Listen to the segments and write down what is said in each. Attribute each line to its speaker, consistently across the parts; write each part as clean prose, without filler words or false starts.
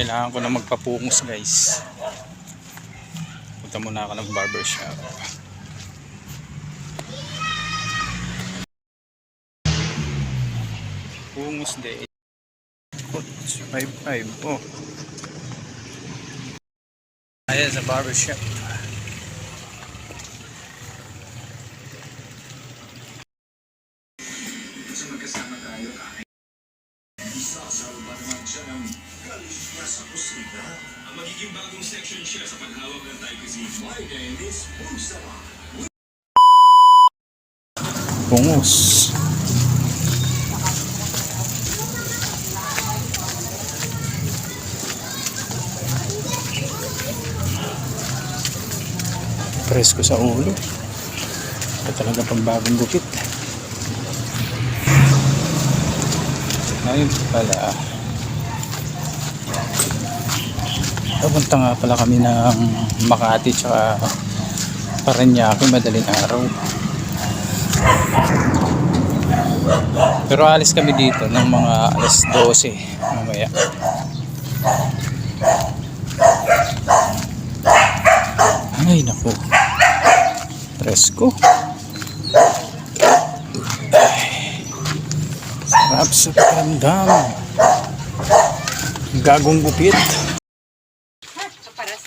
Speaker 1: Kailangan ko na magpapungos guys. Punta muna ako ng barbershop. Pungos day. 5-5. Oh. Ayan sa barbershop.
Speaker 2: Magkasama tayo kahit isa sa ubarman siya ng kalista sa kusina. Ang magiging bagong section siya sa paghawak ng Thai cuisine. My name is Bugsama.
Speaker 1: Pungos. Presko sa ulo. Ito talaga pang bagong gupit. Ayun pala. Papunta nga pala kami ng Makati tsaka Parañaque madaling araw. Pero alis kami dito ng mga alas 12 mamaya. Ay naku. Presko. Sarap sa pakiramdam. Gagong gupit.
Speaker 3: Kaparas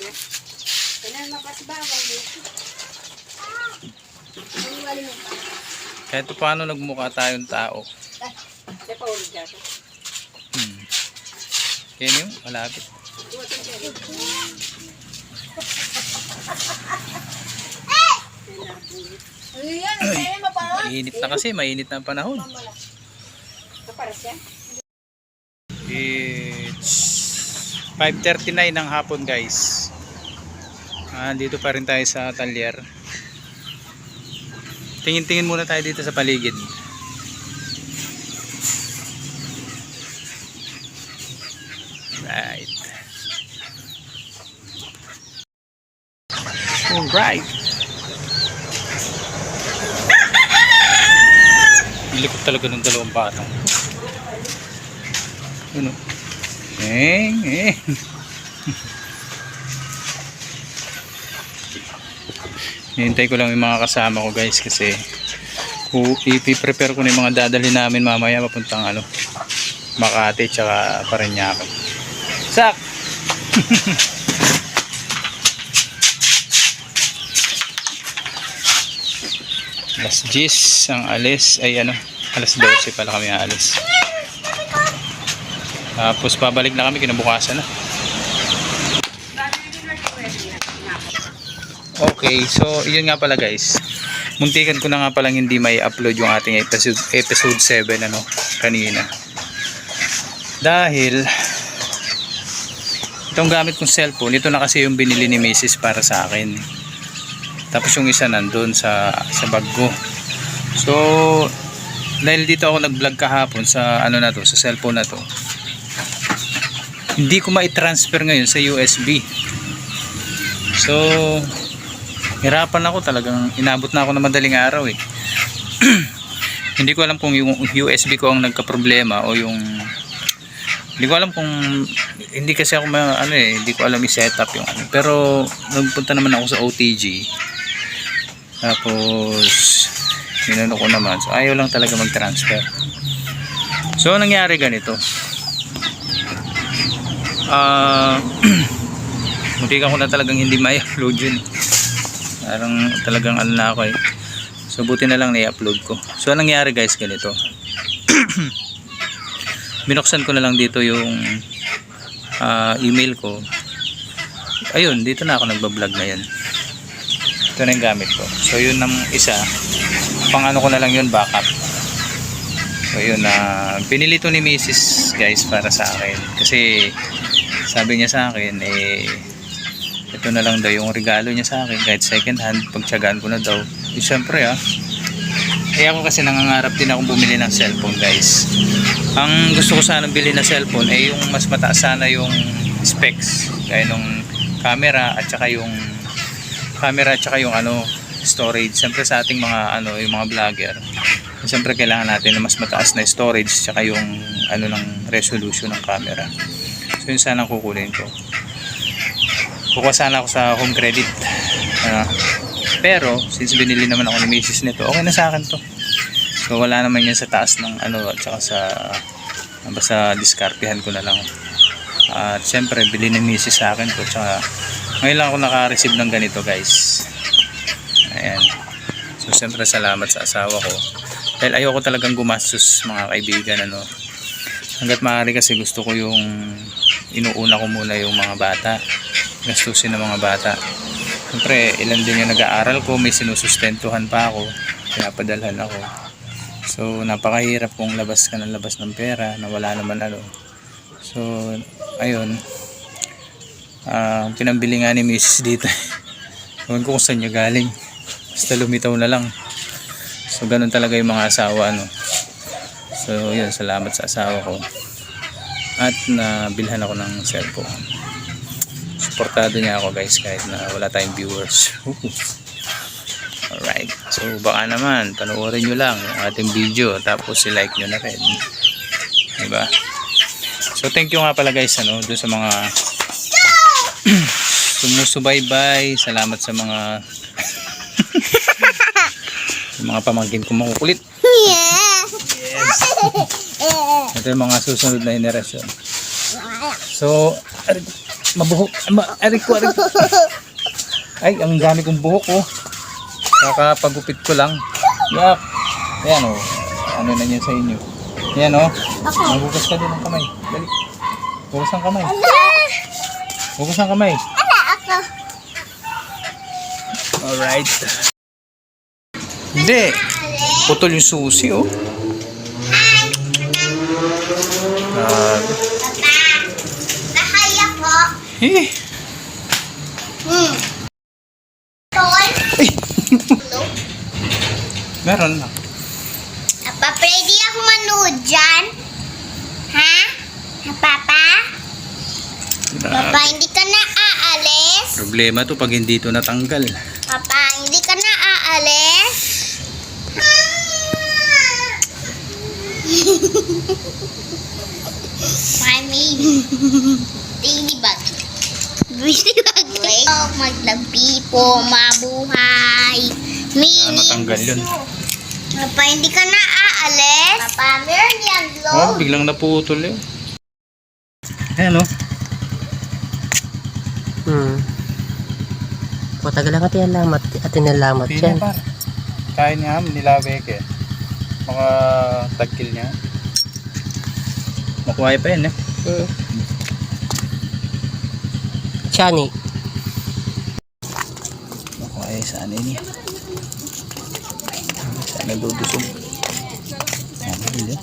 Speaker 3: na. Kailan mapasbawang dito. Ang wali mo pa.
Speaker 1: Kahit paano nagmukha tayong tao.
Speaker 3: Di pa ulit dito.
Speaker 1: Kaya niyo, malapit.
Speaker 3: Ayan, kaya mo pa.
Speaker 1: Mainit na kasi, mainit na ang panahon.
Speaker 3: Kaparas yan.
Speaker 1: It's 5:39 ng hapon guys. Dito pa rin tayo sa Talyer. Tingin-tingin muna tayo dito sa paligid. Right. Alright. Likot talaga ng dalawang batang. Ano? Hintay ko lang yung mga kasama ko guys kasi ipi-prepare ko na yung mga dadali namin mamaya papuntang Makati tsaka Parañaque. Sak! Alas 10 ang alis ay alas 12 pala kami alis. Tapos pabalik na kami kinabukasan na. Okay, so yun nga pala guys. Muntikan ko na nga palang hindi may upload yung ating episode 7 kanina. Dahil itong gamit kong cellphone, ito na kasi yung binili ni Mrs. para sa akin. Tapos yung isa nandun sa bag ko. So dahil dito ako nag-vlog kahapon sa sa cellphone na to. Hindi ko mai-transfer ngayon sa USB. So hirapan ako, talagang inabot na ako ng madaling araw eh. Hindi ko alam kung yung USB ko ang nagka-problema o yung hindi ko alam kung hindi kasi ako hindi ko alam i-set up yung pero nagpunta naman ako sa OTG. Tapos inano ko naman. So ayaw lang talaga mag-transfer. So nangyari ganito. Muntikan ko na talagang hindi ma-upload yun. Parang talagang na ako eh. So buti na lang na-upload ko. So anong nangyari guys ganito. Binuksan ko na lang dito yung email ko. Ayun, dito na ako nagbablog ngayon. Ito na yung gamit ko. So yun ang isa. Pang ko na lang yun, backup. So yun, pinili to ni Mrs. guys para sa akin. Kasi sabi niya sa akin ito na lang daw yung regalo niya sa akin, kahit second hand, pagtsagaan ko na daw. Siyempre ako kasi nangangarap din akong bumili ng cellphone guys. Ang gusto ko sanang bilhin na cellphone ay yung mas mataas sana yung specs, kaya nung camera at saka yung storage. Siyempre sa ating mga yung mga vlogger, siyempre kailangan natin na mas mataas na storage tsaka yung ng resolution ng camera. So yun sana ang kukunin ko. Kukuha sana ako sa home credit. Pero since binili naman ako ni Mrs. nito, okay na sa akin to. So wala naman yan sa taas ng ano at saka sa basta diskartehan ko na lang. At syempre bili ni Mrs. sa akin to. Tsaka ngayon lang ako naka-receive ng ganito guys. Ayan. So syempre salamat sa asawa ko. Dahil ayoko talagang gumastos mga kaibigan ano. Hanggat maaari kasi gusto ko yung inuuna ko muna yung mga bata. Gastusin ng mga bata. Siyempre ilan din yung nag-aaral ko. May sinusustentuhan pa ako. Pinapadalhan ako. So napakahirap kung labas ka ng labas ng pera na wala naman ano. So ayun. Pinambili nga ni Mrs. dito. Ewan ko kung saan niya galing. Basta lumitaw na lang. So ganun talaga yung mga asawa ano. So yun, salamat sa asawa ko. At nabilhan ako ng cellphone. Supportado niya ako guys kahit na wala tayong viewers. Alright. So baka naman panoorin nyo lang yung ating video tapos i-like nyo na rin. Diba? So thank you nga pala guys ano, dun sa mga sumusubaybay. Salamat sa mga yung mga pamangkin ko makukulit. Yes. Ito yung mga susunod na henerasyon. So, mabuhok. Arik ko. Ay, ang dami kong buhok oh. Kakapagupit ko lang. Yak. Ayan oh. Ano na yan sa inyo. Ayan oh. Maghugas ka din ng kamay. Dali. Hugas ang kamay. Hugas ang kamay. Alright. Hindi. Putol yung susi oh.
Speaker 4: Nakaya po.
Speaker 1: Eh. Meron na.
Speaker 4: Pwede ako manood dyan? Ha? Papa? Papa, hindi ka na aalis?
Speaker 1: Problema to pag hindi to natanggal.
Speaker 4: Papa, hindi ka na aalis? Mami. Tinibag. Tinibag. Oh, maglabi po, mabuhay. Mini.
Speaker 1: Natanggal yun.
Speaker 4: Papa, hindi ka na aalis? Papa, meron yan,
Speaker 1: Oh,
Speaker 4: Lord.
Speaker 1: biglang naputol yun. Ayan oh.
Speaker 5: Matagal lang at inalamat
Speaker 1: Pina
Speaker 5: yan.
Speaker 1: par. Kain niya nilawek eh. Mga tagkil niya. Makuha pa yun eh.
Speaker 5: Chani.
Speaker 1: Makuha saan ini. Sana dudusog. Ano yun?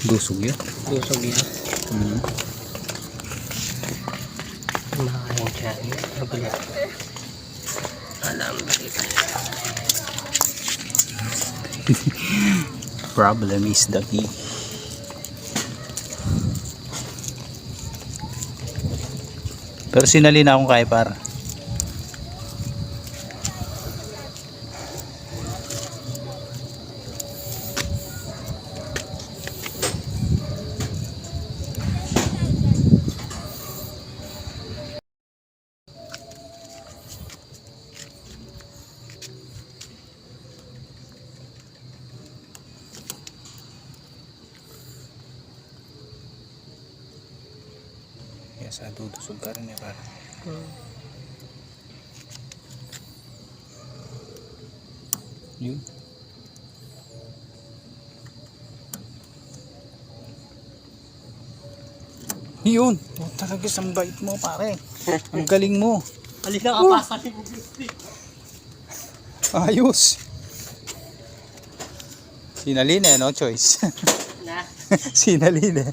Speaker 1: Dusog yun.
Speaker 5: Lusog yun. Makain chani. Nabali. Alam ba ito?
Speaker 1: Problem is the key. Pero sinali na akong kaya par. Sa dudusog ka rin eh par. Yun. Yun. Oh, talaga isang bait mo pare. Ang galing mo.
Speaker 5: Halika ka pa sa
Speaker 1: Ayos. Sinalin eh, no choice.
Speaker 5: na.
Speaker 1: Sinalin eh.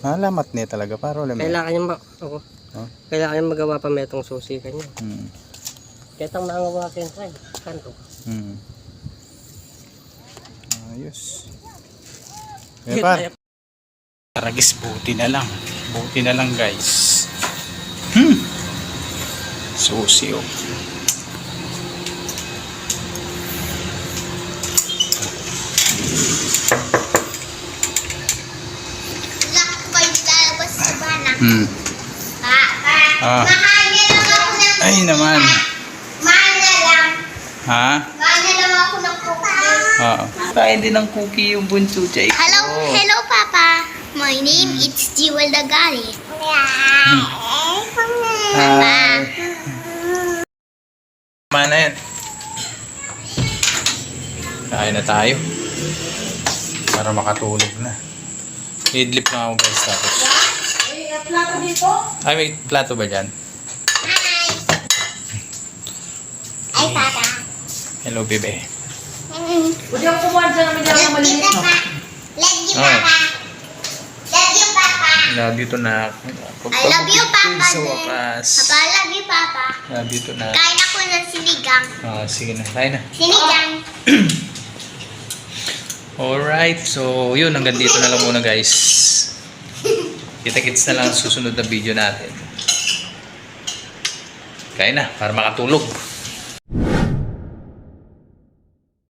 Speaker 1: Alamat niya talaga para wala.
Speaker 5: Kailangan yung ako.
Speaker 1: Huh?
Speaker 5: Kailangan yung magawa pa metong susi kanya. Kaya itong nangawa kayo sa kanto.
Speaker 1: Ayos. Eh par. Taragis buti na lang. Buti na lang guys. Susi oh.
Speaker 4: Papa,
Speaker 1: Ah.
Speaker 4: mahal na lang ako ng
Speaker 1: Ay naman.
Speaker 4: mahal na lang.
Speaker 1: Ha?
Speaker 4: Mahal na lang ako ng cookies.
Speaker 1: Oo. Kain din ng cookie yung bunso, Chay.
Speaker 4: Hello, hello, Papa. My name is Jewel Dagari.
Speaker 1: Hi. Tama na yan. Kain na tayo. Para makatulog na. Idlip na ako guys tapos.
Speaker 3: Plato dito?
Speaker 1: Ay, may plato ba dyan?
Speaker 4: Hi. Ay, Papa.
Speaker 1: Hello, bebe.
Speaker 3: Pwede ako kumuha dyan namin dyan
Speaker 4: Love you, Papa. Love you, Papa. Love you, Papa.
Speaker 1: Love you to na.
Speaker 4: I love you, Papa.
Speaker 1: Sa wakas.
Speaker 4: Papa, I love you, Papa.
Speaker 1: Love you to na.
Speaker 4: Kain ako ng sinigang.
Speaker 1: Sige na. Kain na.
Speaker 4: Sinigang.
Speaker 1: Alright. So, yun. Hanggang dito na lang muna guys. Kita-kits na lang sa susunod na video natin. Kain na. Para makatulog.